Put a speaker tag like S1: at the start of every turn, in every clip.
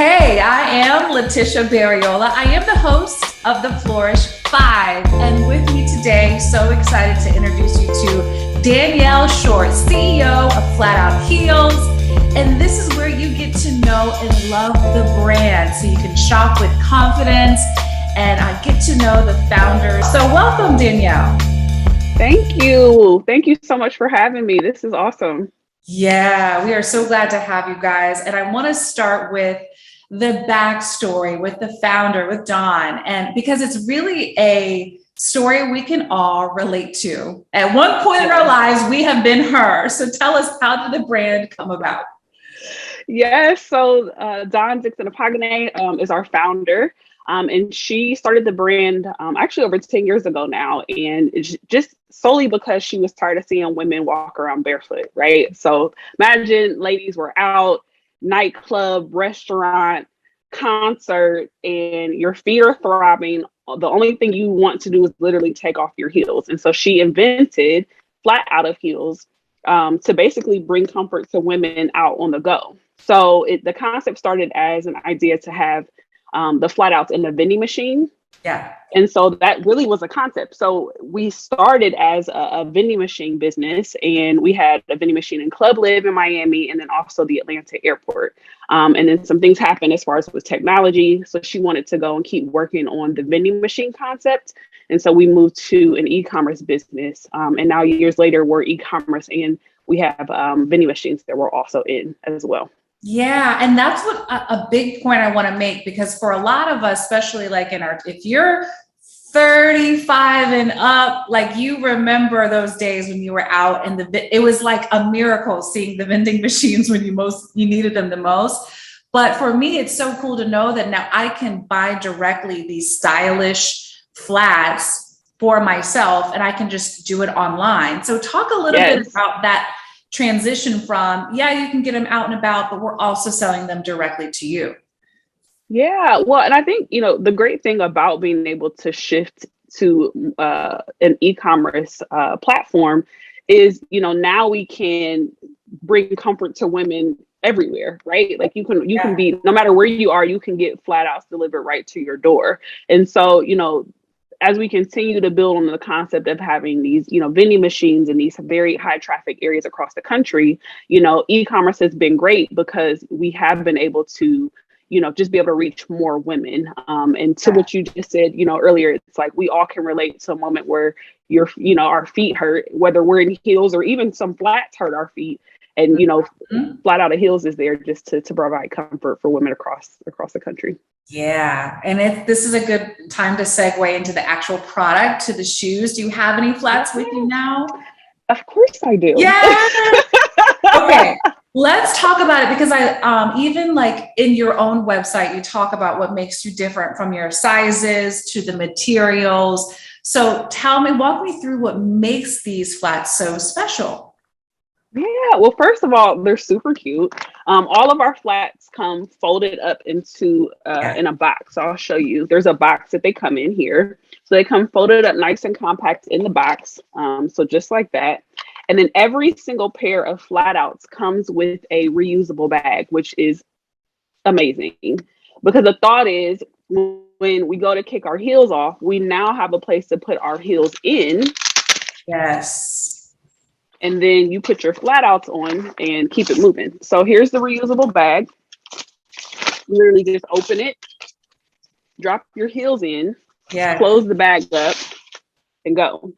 S1: Hey, I am Letitia Barriola. I am the host of the Flourish 5. And with me today, so excited to introduce you to Danielle Shortt, CEO of Flat Out Heels. And this is where you get to know and love the brand so you can shop with confidence and get to know the founders. So welcome, Danielle.
S2: Thank you. Thank you so much for having me. This is awesome.
S1: Yeah, we are so glad to have you guys. And I want to start with the backstory with the founder, with Dawn, and because it's really a story we can all relate to. At one point in our lives, we have been her. So tell us, how did the brand come about?
S2: Yes, so Dawn Dixon-Apagane is our founder. And she started the brand actually over 10 years ago now. And it's just solely because she was tired of seeing women walk around barefoot, right? So imagine ladies were out, nightclub, restaurant, concert, and your feet are throbbing. The only thing you want to do is literally take off your heels. And so she invented flat out of heels to basically bring comfort to women out on the go. So the concept started as an idea to have the flat outs in the vending machine.
S1: Yeah.
S2: And so that really was a concept. So we started as a vending machine business, and we had a vending machine in Club Live in Miami, and then also the Atlanta airport. And then some things happened as far as with technology. So she wanted to go and keep working on the vending machine concept. And so we moved to an e-commerce business. And now years later, we're e-commerce, and we have vending machines that we're also in as well.
S1: Yeah. And that's what a big point I want to make, because for a lot of us, especially like if you're 35 and up, like you remember those days when you were out and it was like a miracle seeing the vending machines when you needed them the most. But for me, it's so cool to know that now I can buy directly these stylish flats for myself and I can just do it online. So talk a little bit about that transition from, you can get them out and about, but we're also selling them directly to you.
S2: Yeah, well, and I think, the great thing about being able to shift to an e-commerce platform is, now we can bring comfort to women everywhere, right? Like you can be, no matter where you are, you can get flat outs delivered right to your door. And so, as we continue to build on the concept of having these, vending machines in these very high traffic areas across the country, e-commerce has been great because we have been able to, just be able to reach more women. And to what you just said, earlier, it's like we all can relate to a moment where our feet hurt, whether we're in heels or even some flats hurt our feet. And, flat out of heels is there just to provide comfort for women across the country.
S1: Yeah. And this is a good time to segue into the actual product, to the shoes. Do you have any flats with you now?
S2: Of course I do.
S1: Yeah. Okay. Let's talk about it, because I even like in your own website, you talk about what makes you different, from your sizes to the materials. So walk me through what makes these flats so special.
S2: Yeah, well, first of all, they're super cute. All of our flats come folded up into in a box. So I'll show you. There's a box that they come in here. So they come folded up nice and compact in the box. So just like that. And then every single pair of flat outs comes with a reusable bag, which is amazing. Because the thought is, when we go to kick our heels off, we now have a place to put our heels in.
S1: Yes.
S2: And then you put your flat outs on and keep it moving. So here's the reusable bag. Literally just open it, drop your heels in, close the bag up, and go.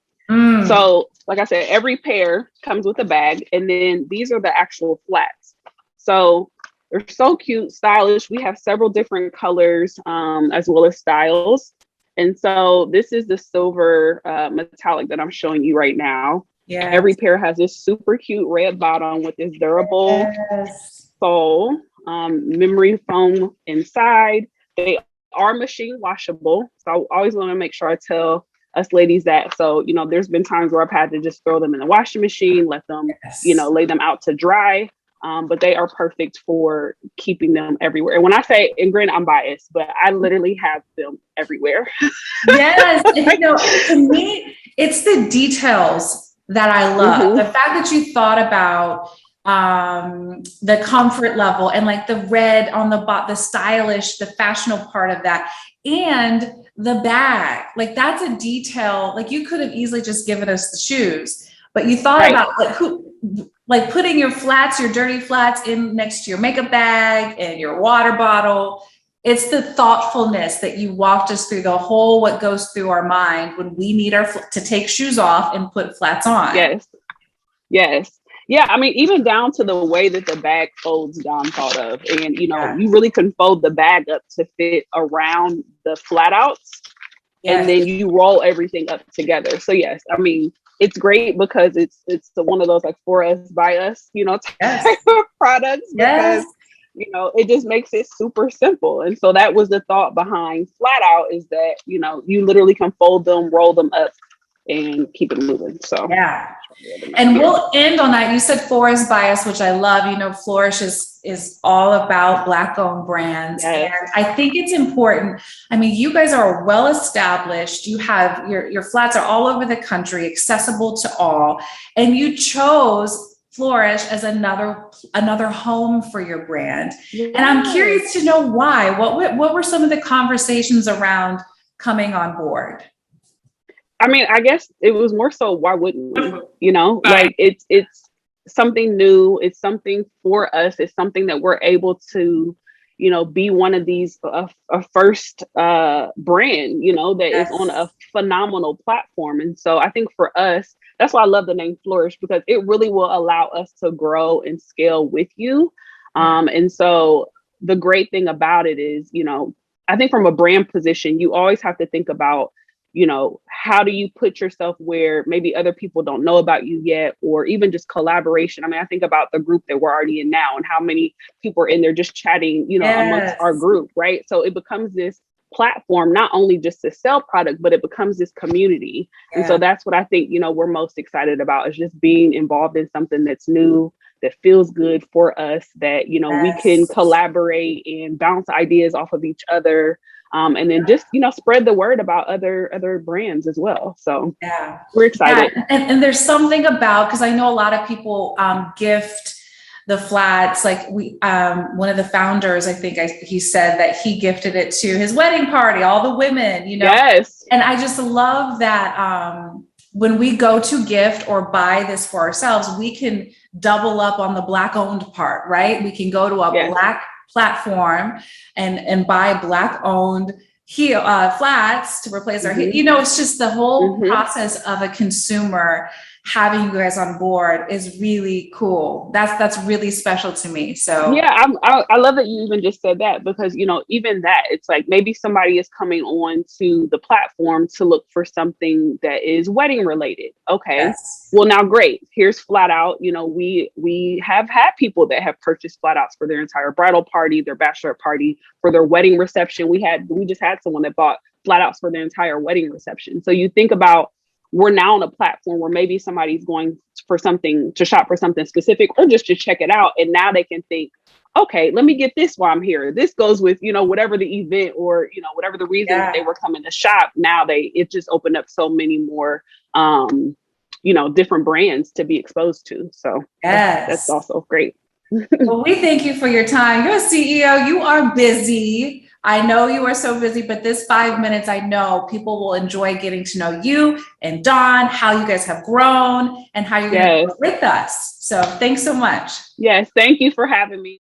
S2: So like I said, every pair comes with a bag, and then these are the actual flats. So they're so cute, stylish. We have several different colors as well as styles. And so this is the silver metallic that I'm showing you right now. Yeah. Every pair has this super cute red bottom with this durable sole, memory foam inside. They are machine washable. So I always want to make sure I tell us ladies that. So, there's been times where I've had to just throw them in the washing machine, let them, lay them out to dry. But they are perfect for keeping them everywhere. And when I say, and granted, I'm biased, but I literally have them everywhere.
S1: Yes. To me, it's the details that I love. The fact that you thought about the comfort level, and like the red on the the stylish, the fashionable part of that, and the bag. Like that's a detail. Like you could have easily just given us the shoes, but you thought about like putting your flats, your dirty flats in next to your makeup bag and your water bottle. It's the thoughtfulness that you walked us through, the whole what goes through our mind when we need to take shoes off and put flats on.
S2: Yes. Yes. Yeah. I mean, even down to the way that the bag folds down thought of, and, you know, you really can fold the bag up to fit around the flat outs. Yes. And then you roll everything up together. So yes, I mean, it's great because it's one of those like for us, by us, you know, type of products, because you know, it just makes it super simple. And so that was the thought behind Flat Out, is that, you know, you literally can fold them, roll them up, and keep it moving. So
S1: and we'll end on that. You said for us, by us, which I love. You know, Flourish is all about Black owned brands. And I think it's important. I mean, you guys are well established. You have your flats are all over the country, accessible to all, and you chose Flourish as another home for your brand. And I'm curious to know why. What were some of the conversations around coming on board?
S2: I mean, I guess it was more so, why wouldn't we? You know, like it's something new. It's something for us. It's something that we're able to, you know, be one of these a first brand, you know, that is on a phenomenal platform. And so I think for us, that's why I love the name Flourish, because it really will allow us to grow and scale with you. And so the great thing about it is, you know, I think from a brand position, you always have to think about, you know, how do you put yourself where maybe other people don't know about you yet, or even just collaboration. I mean, I think about the group that we're already in now and how many people are in there just chatting, you know, amongst our group, right? So it becomes this platform, not only just to sell product, but it becomes this community. And so that's what I think, you know, we're most excited about, is just being involved in something that's new, that feels good for us, that, you know, we can collaborate and bounce ideas off of each other. And then just, you know, spread the word about other brands as well. So we're excited.
S1: And there's something about, because I know a lot of people gift the flats. Like one of the founders, I think he said that he gifted it to his wedding party, all the women, you know. And I just love that when we go to gift or buy this for ourselves, we can double up on the Black owned part, right? We can go to a Black platform and buy Black owned flats to replace our, you know, it's just the whole process of a consumer having you guys on board is really cool. That's really special to me. So
S2: I love that you even just said that, because, you know, even that, it's like maybe somebody is coming on to the platform to look for something that is wedding related. Okay. Well, now great. Here's Flat Out. You know, we have had people that have purchased Flat Outs for their entire bridal party, their bachelorette party, for their wedding reception. We just had someone that bought Flat Outs for their entire wedding reception. So you think about, we're now on a platform where maybe somebody's going for something, to shop for something specific, or just to check it out. And now they can think, okay, let me get this while I'm here. This goes with, you know, whatever the event, or, you know, whatever the reason they were coming to shop. Now it just opened up so many more, you know, different brands to be exposed to. So that's also great.
S1: Well, we thank you for your time. You're a CEO, you are busy. I know you are so busy, but this 5 minutes, I know people will enjoy getting to know you and Dawn, how you guys have grown and how you're going to work with us. So thanks so much.
S2: Yes. Thank you for having me.